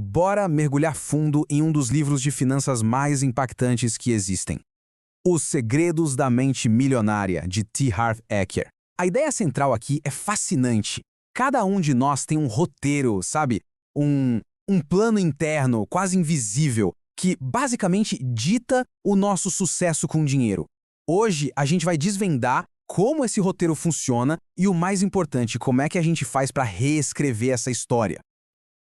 bora mergulhar fundo em um dos livros de finanças mais impactantes que existem. Os Segredos da Mente Milionária, de T. Harv Eker. A ideia central aqui é fascinante. Cada um de nós tem um roteiro, sabe? Um plano interno, quase invisível, que basicamente dita o nosso sucesso com dinheiro. Hoje, a gente vai desvendar como esse roteiro funciona e, o mais importante, como é que a gente faz para reescrever essa história.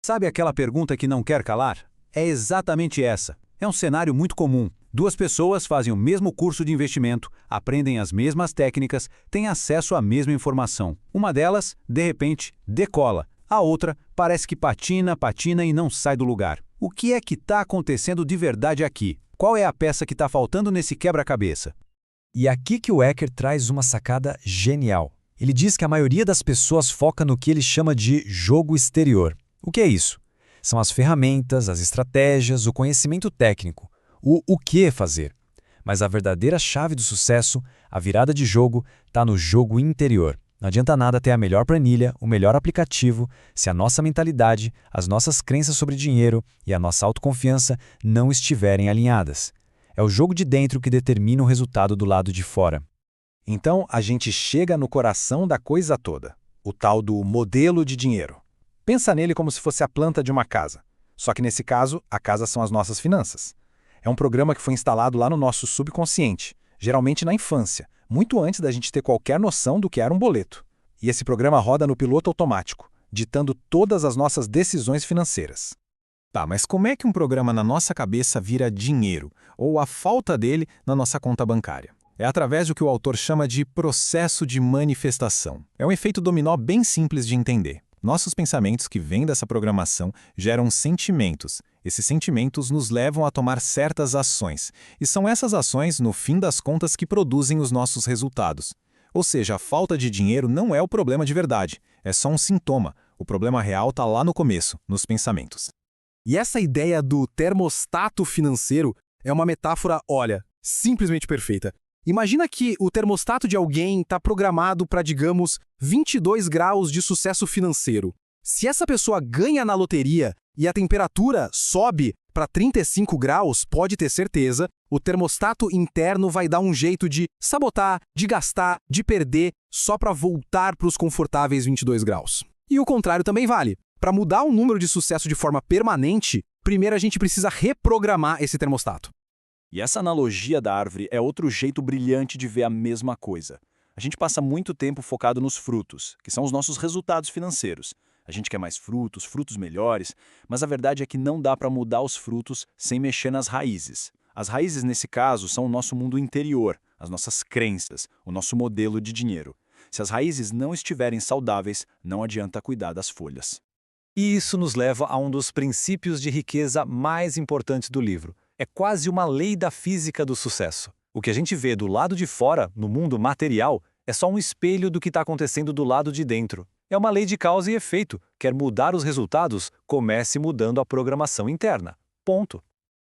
Sabe aquela pergunta que não quer calar? É exatamente essa. É um cenário muito comum. Duas pessoas fazem o mesmo curso de investimento, aprendem as mesmas técnicas, têm acesso à mesma informação. Uma delas, de repente, decola. A outra parece que patina e não sai do lugar. O que é que está acontecendo de verdade aqui? Qual é a peça que está faltando nesse quebra-cabeça? E aqui que o Eker traz uma sacada genial. Ele diz que a maioria das pessoas foca no que ele chama de jogo exterior. O que é isso? São as ferramentas, as estratégias, o conhecimento técnico, o que fazer. Mas a verdadeira chave do sucesso, a virada de jogo, está no jogo interior. Não adianta nada ter a melhor planilha, o melhor aplicativo, se a nossa mentalidade, as nossas crenças sobre dinheiro e a nossa autoconfiança não estiverem alinhadas. É o jogo de dentro que determina o resultado do lado de fora. Então, a gente chega no coração da coisa toda, o tal do modelo de dinheiro. Pensa nele como se fosse a planta de uma casa. Só que nesse caso, a casa são as nossas finanças. É um programa que foi instalado lá no nosso subconsciente, geralmente na infância, muito antes da gente ter qualquer noção do que era um boleto. E esse programa roda no piloto automático, ditando todas as nossas decisões financeiras. Tá, mas como é que um programa na nossa cabeça vira dinheiro, ou a falta dele na nossa conta bancária? É através do que o autor chama de processo de manifestação. É um efeito dominó bem simples de entender. Nossos pensamentos que vêm dessa programação geram sentimentos. Esses sentimentos nos levam a tomar certas ações. E são essas ações, no fim das contas, que produzem os nossos resultados. Ou seja, a falta de dinheiro não é o problema de verdade. É só um sintoma. O problema real está lá no começo, nos pensamentos. E essa ideia do termostato financeiro é uma metáfora, olha, simplesmente perfeita. Imagina que o termostato de alguém está programado para, digamos, 22 graus de sucesso financeiro. Se essa pessoa ganha na loteria e a temperatura sobe para 35 graus, pode ter certeza, o termostato interno vai dar um jeito de sabotar, de gastar, de perder, só para voltar para os confortáveis 22 graus. E o contrário também vale. Para mudar um número de sucesso de forma permanente, primeiro a gente precisa reprogramar esse termostato. E essa analogia da árvore é outro jeito brilhante de ver a mesma coisa. A gente passa muito tempo focado nos frutos, que são os nossos resultados financeiros. A gente quer mais frutos, frutos melhores, mas a verdade é que não dá para mudar os frutos sem mexer nas raízes. As raízes, nesse caso, são o nosso mundo interior, as nossas crenças, o nosso modelo de dinheiro. Se as raízes não estiverem saudáveis, não adianta cuidar das folhas. E isso nos leva a um dos princípios de riqueza mais importantes do livro. É quase uma lei da física do sucesso. O que a gente vê do lado de fora, no mundo material, é só um espelho do que está acontecendo do lado de dentro. É uma lei de causa e efeito. Quer mudar os resultados? Comece mudando a programação interna. Ponto.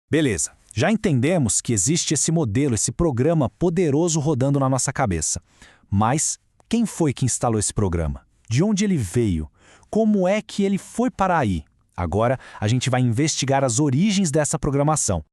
Beleza, já entendemos que existe esse modelo, esse programa poderoso rodando na nossa cabeça. Mas quem foi que instalou esse programa? De onde ele veio? Como é que ele foi parar aí? Agora, a gente vai investigar as origens dessa programação.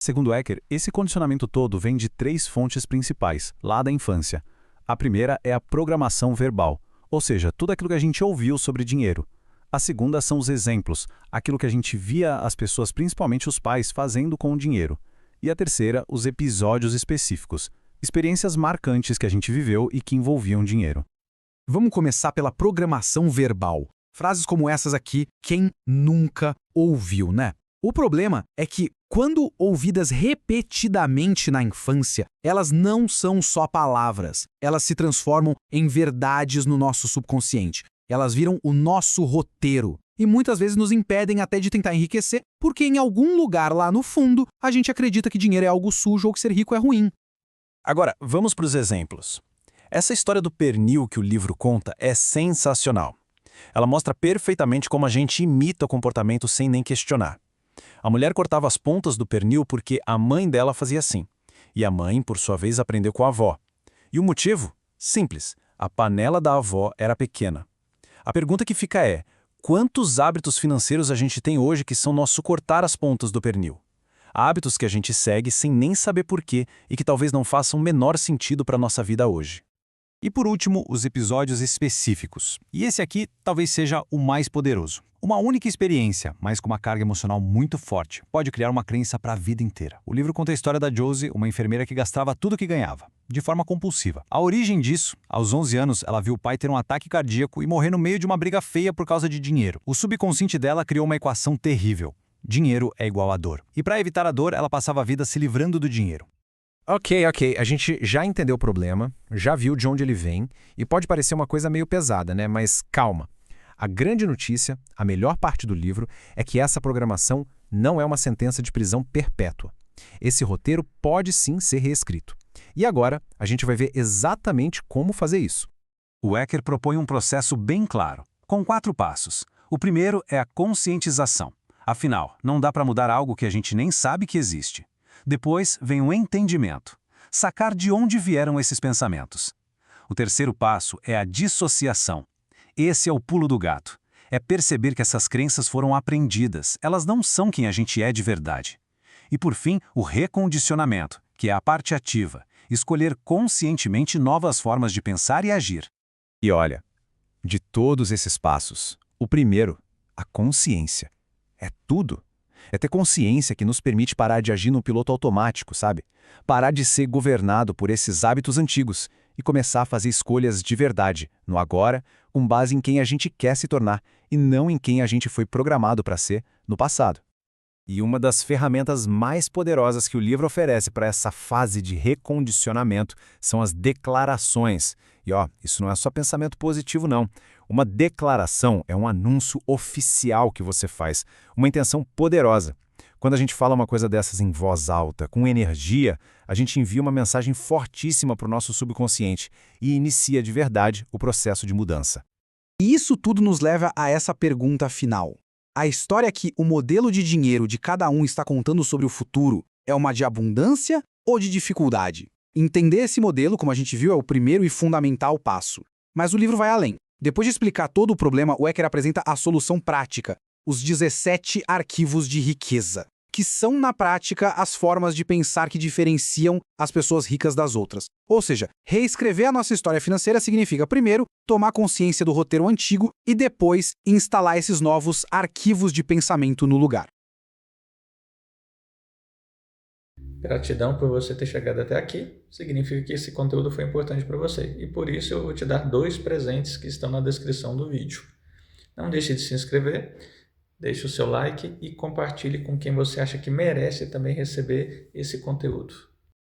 Segundo Eker, esse condicionamento todo vem de 3 fontes principais, lá da infância. A primeira é a programação verbal, ou seja, tudo aquilo que a gente ouviu sobre dinheiro. A segunda são os exemplos, aquilo que a gente via as pessoas, principalmente os pais, fazendo com o dinheiro. E a terceira, os episódios específicos, experiências marcantes que a gente viveu e que envolviam dinheiro. Vamos começar pela programação verbal. Frases como essas aqui, quem nunca ouviu, né? O problema é que, quando ouvidas repetidamente na infância, elas não são só palavras. Elas se transformam em verdades no nosso subconsciente. Elas viram o nosso roteiro. E muitas vezes nos impedem até de tentar enriquecer, porque em algum lugar lá no fundo, a gente acredita que dinheiro é algo sujo ou que ser rico é ruim. Agora, vamos para os exemplos. Essa história do pernil que o livro conta é sensacional. Ela mostra perfeitamente como a gente imita o comportamento sem nem questionar. A mulher cortava as pontas do pernil porque a mãe dela fazia assim. E a mãe, por sua vez, aprendeu com a avó. E o motivo? Simples. A panela da avó era pequena. A pergunta que fica é, quantos hábitos financeiros a gente tem hoje que são nosso cortar as pontas do pernil. Hábitos que a gente segue sem nem saber porquê e que talvez não façam o menor sentido para a nossa vida hoje. E por último, os episódios específicos. E esse aqui talvez seja o mais poderoso. Uma única experiência, mas com uma carga emocional muito forte, pode criar uma crença para a vida inteira. O livro conta a história da Josie, uma enfermeira que gastava tudo que ganhava, de forma compulsiva. A origem disso, aos 11 anos, ela viu o pai ter um ataque cardíaco e morrer no meio de uma briga feia por causa de dinheiro. O subconsciente dela criou uma equação terrível. Dinheiro é igual a dor. E para evitar a dor, ela passava a vida se livrando do dinheiro. Ok, a gente já entendeu o problema, já viu de onde ele vem, e pode parecer uma coisa meio pesada, né? Mas calma. A grande notícia, a melhor parte do livro, é que essa programação não é uma sentença de prisão perpétua. Esse roteiro pode sim ser reescrito. E agora, a gente vai ver exatamente como fazer isso. O Eker propõe um processo bem claro, com 4 passos. O primeiro é a conscientização. Afinal, não dá para mudar algo que a gente nem sabe que existe. Depois vem o entendimento, sacar de onde vieram esses pensamentos. O terceiro passo é a dissociação. Esse é o pulo do gato. É perceber que essas crenças foram aprendidas, elas não são quem a gente é de verdade. E por fim, o recondicionamento, que é a parte ativa, escolher conscientemente novas formas de pensar e agir. E olha, de todos esses passos, o primeiro, a consciência, é tudo. É ter consciência que nos permite parar de agir no piloto automático, sabe? Parar de ser governado por esses hábitos antigos e começar a fazer escolhas de verdade, no agora, com base em quem a gente quer se tornar e não em quem a gente foi programado para ser no passado. E uma das ferramentas mais poderosas que o livro oferece para essa fase de recondicionamento são as declarações. E isso não é só pensamento positivo, não. Uma declaração é um anúncio oficial que você faz, uma intenção poderosa. Quando a gente fala uma coisa dessas em voz alta, com energia, a gente envia uma mensagem fortíssima para o nosso subconsciente e inicia de verdade o processo de mudança. E isso tudo nos leva a essa pergunta final. A história que o modelo de dinheiro de cada um está contando sobre o futuro é uma de abundância ou de dificuldade? Entender esse modelo, como a gente viu, é o primeiro e fundamental passo. Mas o livro vai além. Depois de explicar todo o problema, o Eker apresenta a solução prática, os 17 arquivos de riqueza, que são, na prática, as formas de pensar que diferenciam as pessoas ricas das outras. Ou seja, reescrever a nossa história financeira significa, primeiro, tomar consciência do roteiro antigo e depois instalar esses novos arquivos de pensamento no lugar. Gratidão por você ter chegado até aqui. Significa que esse conteúdo foi importante para você. E por isso eu vou te dar 2 presentes que estão na descrição do vídeo. Não deixe de se inscrever, deixe o seu like e compartilhe com quem você acha que merece também receber esse conteúdo.